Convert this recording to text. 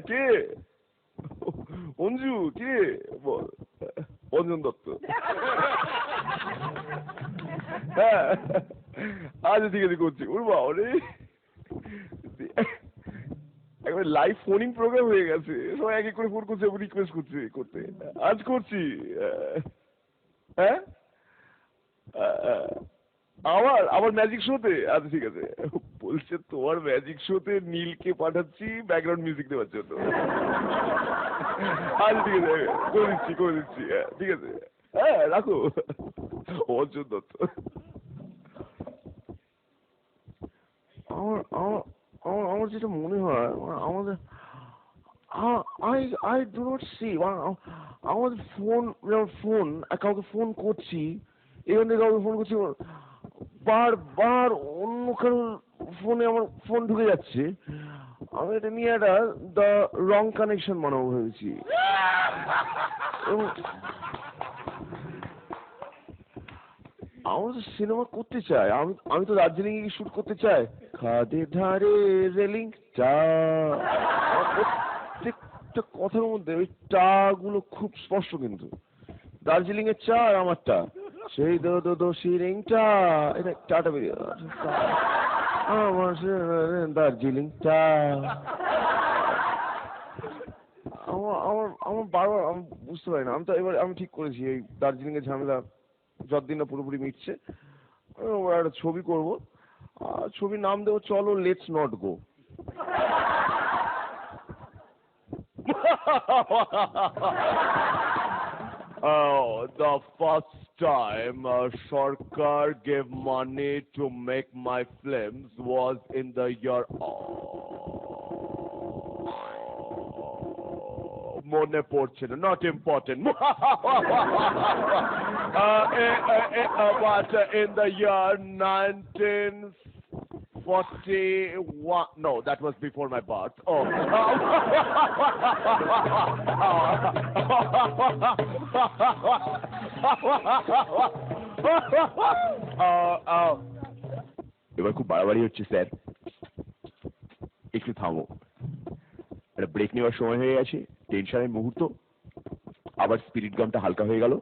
কে? অঞ্জু কে? বল। অঞ্জন দত্ত। হ্যাঁ, আচ্ছা ঠিক আছে করছি। ওর বাবা রে, একবার লাইভ ফোনিং প্রোগ্রাম হয়ে গেছে, সবাই এক এক করে ফোন করছে, রিকোয়েস্ট করছে করতে। আজ করছি। হ্যাঁ, আবার আবার ম্যাজিক শোতে? আচ্ছা ঠিক আছে। বলছে তোমার ম্যাজিক শোতে নীলকে পাঠাচ্ছি ব্যাকগ্রাউন্ড মিউজিক দেওয়ার জন্য। আচ্ছা ঠিক আছে, করে দিচ্ছি করে দিচ্ছি। ঠিক আছে, হ্যাঁ রাখো। অর্জুন দত্ত। আমার আমার আমার আমার যেটা মনে হয় আমাদের I do not see আমাদের ফোন, ফোন কাউকে ফোন করছি, এখান থেকে কাউকে ফোন করছি, বারবার অন্য কারোর ফোনে আমার ফোন ঢুকে যাচ্ছে। আমি এটা নিয়ে একটা দ্য রং কানেকশন বানাবো ভেবেছি। এবং আমরা তো সিনেমা করতে চাই, আমি তো দার্জিলিং এ শুট করতে চাই। খাদে ধারে রেলিং চা, প্রত্যেকটা কথার মধ্যে ওই টা গুলো খুব স্পষ্ট, কিন্তু দার্জিলিং এর চা আর আমার টা, সেই দো শিরিংটা, এটা টাটা বেরিয়ে আমার দার্জিলিং চা। আমার আমার আমার বারবার আমি বুঝতে পারি না। আমি তো এবার আমি ঠিক করেছি এই দার্জিলিং এর ঝামেলা যতদিন না পুরোপুরি মিটছে, একটা ছবি করবো। ছবির নাম দেবো চলো let's not go. The first time Sarkar gave money to make my films was in the year মনে পড়ছে না, not important. But in the year 1941, no, that was before my birth. Oh. এবার খুব বাড়াবাড়ি হচ্ছে স্যার, একটু থামো। একটা ব্রেক নেওয়ার সময় হয়ে গেছে, টেনশনের মুহূর্ত, আবার স্পিরিট গানটা হালকা হয়ে গেল।